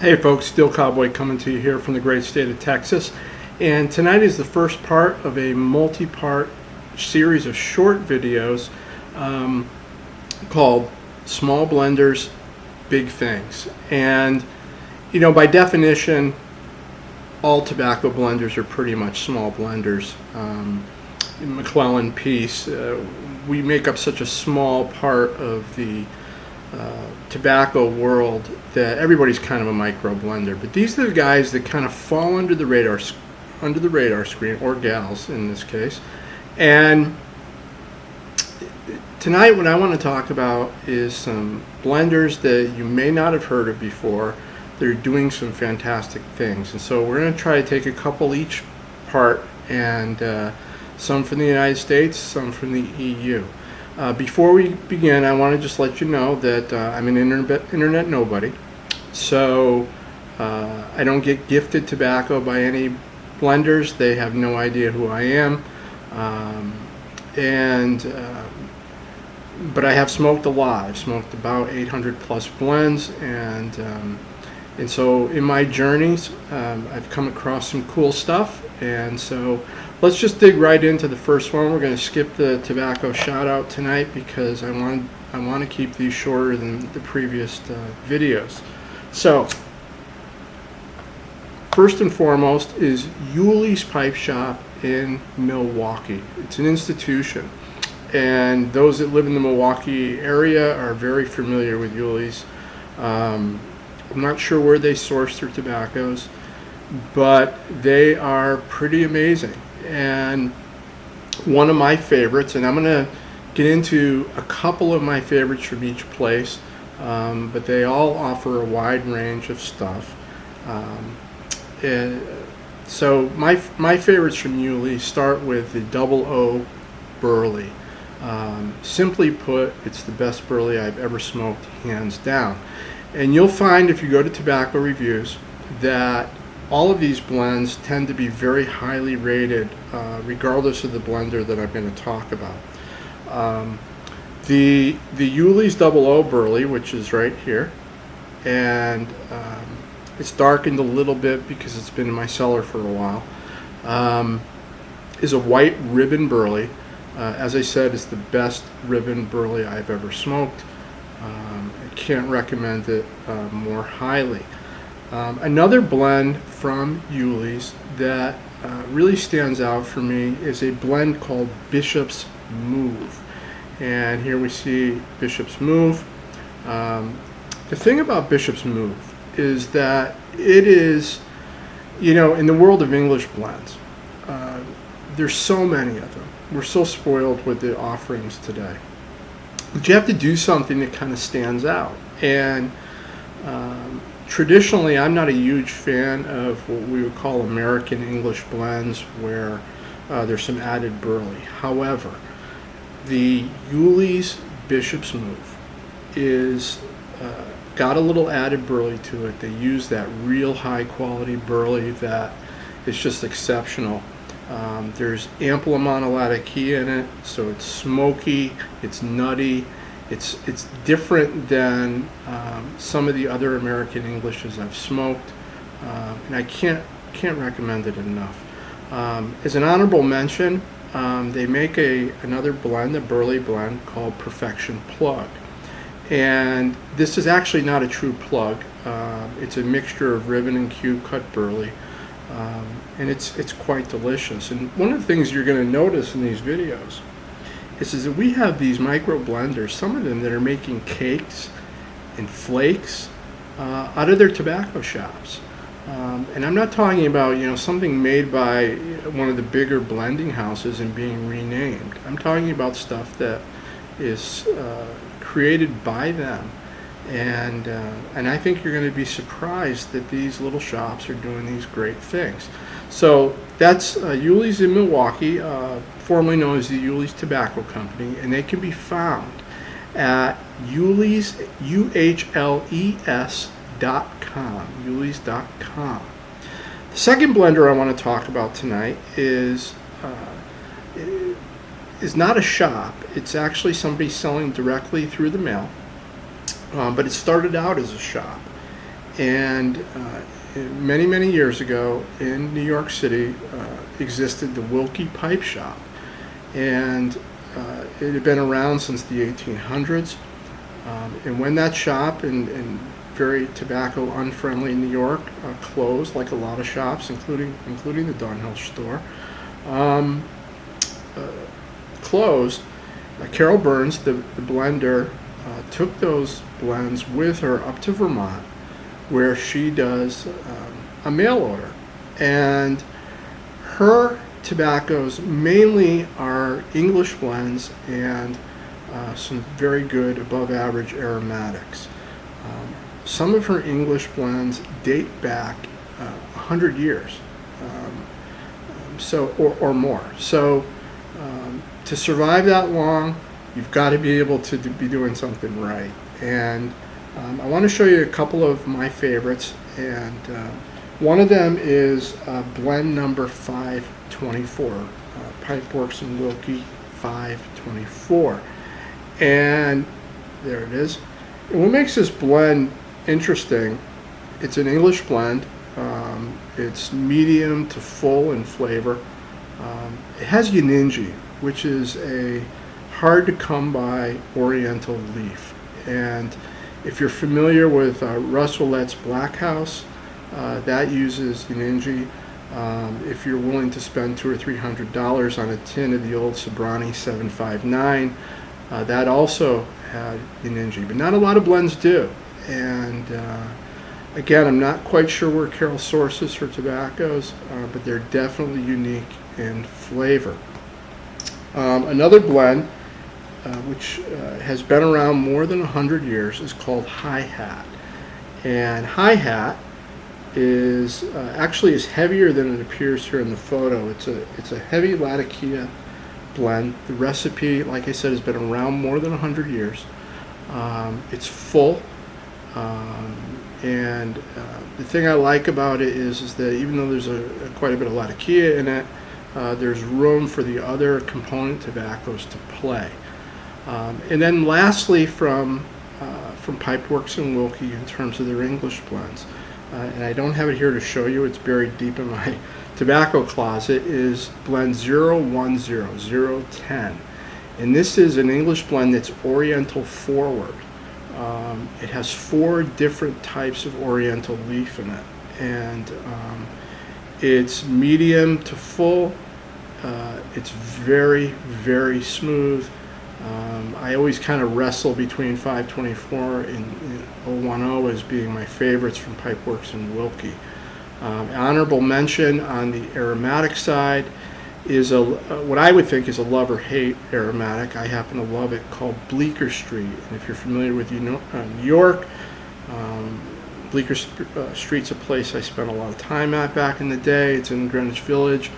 Hey folks, Steel Cowboy coming to you here from the great state of Texas. And tonight is the first part of a multi-part series of short videos called Small Blenders, Big Things. And, you know, by definition, all tobacco blenders are pretty much small blenders. McClellan Peace, we make up such a small part of the tobacco world that everybody's kind of a micro blender, but these are the guys that kind of fall under the radar screen, or gals in this case. And tonight what I want to talk about is some blenders that you may not have heard of before. They're doing some fantastic things, and so we're going to try to take a couple each part, and some from the United States, some from the EU. Before we begin, I want to just let you know that I'm an internet nobody, so I don't get gifted tobacco by any blenders. They have no idea who I am, but I have smoked a lot. I've smoked about 800 plus blends, and so in my journeys, I've come across some cool stuff, and so let's just dig right into the first one. We're going to skip the tobacco shout out tonight because I want to keep these shorter than the previous videos. So first and foremost is Yuli's Pipe Shop in Milwaukee. It's an institution, and those that live in the Milwaukee area are very familiar with Yuli's. I'm not sure where they source their tobaccos, but they are pretty amazing. And one of my favorites, and I'm going to get into a couple of my favorites from each place, but they all offer a wide range of stuff. So my favorites from Yuli start with the Double O Burley. Simply put, it's the best Burley I've ever smoked, hands down. And you'll find if you go to tobacco reviews that all of these blends tend to be very highly rated, regardless of the blender that I'm going to talk about. The Yuli's Double O Burley, which is right here, and it's darkened a little bit because it's been in my cellar for a while, is a white ribbon Burley. As I said, it's the best ribbon Burley I've ever smoked. I can't recommend it more highly. Another blend from Yuli's that really stands out for me is a blend called Bishop's Move. And here we see Bishop's Move. The thing about Bishop's Move is that it is, you know, in the world of English blends, there's so many of them. We're so spoiled with the offerings today. But you have to do something that kind of stands out. And traditionally, I'm not a huge fan of what we would call American English blends where there's some added Burley. However, the Yuli's Bishop's Move is got a little added Burley to it. They use that real high quality Burley that is just exceptional. There's ample amount of latakia in it, so it's smoky, it's nutty. It's different than some of the other American Englishes I've smoked, and I can't recommend it enough. As an honorable mention, they make another blend, a Burley blend called Perfection Plug, and this is actually not a true plug. It's a mixture of ribbon and cube cut Burley, and it's quite delicious. And one of the things you're going to notice in these videos is that we have these micro blenders, some of them that are making cakes and flakes out of their tobacco shops. And I'm not talking about, you know, something made by one of the bigger blending houses and being renamed. I'm talking about stuff that is created by them. And I think you're going to be surprised that these little shops are doing these great things. So that's Yuli's in Milwaukee, formerly known as the Yuli's Tobacco Company, and they can be found at Yuli's, UHLES.com, Yuli's.com. The second blender I want to talk about tonight is not a shop. It's actually somebody selling directly through the mail, but it started out as a shop. And many, many years ago in New York City existed the Wilkie Pipe Shop. And it had been around since the 1800s. And when that shop in very tobacco unfriendly New York closed, like a lot of shops, including the Dunhill store, closed, Carol Burns, the blender, took those blends with her up to Vermont, where she does a mail order. And her tobaccos mainly are English blends and some very good above average aromatics. Some of her English blends date back 100 years, or more. So to survive that long, you've got to be able to be doing something right. And I want to show you a couple of my favorites, and one of them is blend number 524, Pipeworks and Wilkie 524. And there it is. And what makes this blend interesting, it's an English blend. It's medium to full in flavor. It has Yaninji, which is a hard to come by Oriental leaf. And if you're familiar with Russ Ouellette's Black House, that uses Yaninji. If you're willing to spend $200 or $300 on a tin of the old Sobranie 759, that also had Yaninji, but not a lot of blends do. And again, I'm not quite sure where Carol sources her tobaccos, but they're definitely unique in flavor. Another blend, which has been around more than 100 years, is called High Hat. And High Hat is actually is heavier than it appears here in the photo. It's a heavy Latakia blend. The recipe, like I said, has been around more than 100 years. It's full, and the thing I like about it is that even though there's quite a bit of Latakia in it, there's room for the other component tobaccos to play. And then lastly, from Pipeworks and Wilkie, in terms of their English blends, and I don't have it here to show you, it's buried deep in my tobacco closet, is blend 010. And this is an English blend that's Oriental forward. It has 4 different types of Oriental leaf in it. And it's medium to full. It's very, very smooth. I always kind of wrestle between 524 and 010 as being my favorites from Pipeworks and Wilkie. Honorable mention on the aromatic side is what I would think is a love or hate aromatic. I happen to love it, called Bleecker Street. And if you're familiar with New York, Bleecker Street's a place I spent a lot of time at back in the day. It's in Greenwich Village.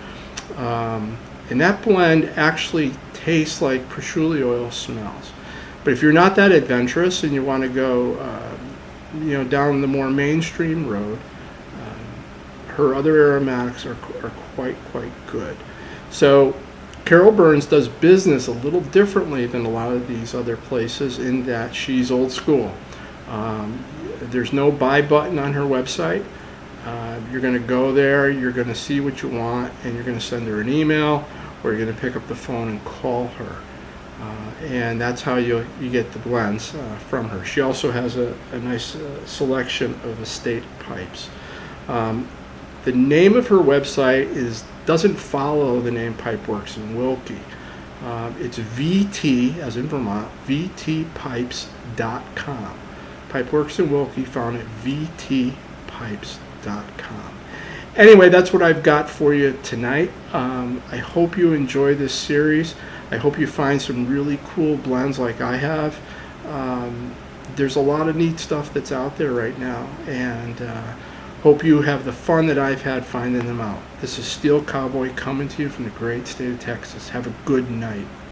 And that blend actually tastes like patchouli oil smells. But if you're not that adventurous and you want to go down the more mainstream road, her other aromatics are quite good. So Carol Burns does business a little differently than a lot of these other places in that she's old school. There's no buy button on her website. You're going to go there, you're going to see what you want, and you're going to send her an email, or you're going to pick up the phone and call her. And that's how you get the blends from her. She also has a nice selection of estate pipes. The name of her website doesn't follow the name Pipeworks and Wilkie. It's VT, as in Vermont, vtpipes.com. Pipeworks and Wilkie found at vtpipes.com. Anyway, that's what I've got for you tonight. I hope you enjoy this series. I hope you find some really cool blends like I have. There's a lot of neat stuff that's out there right now, and hope you have the fun that I've had finding them out. This is Steel Cowboy coming to you from the great state of Texas. Have a good night.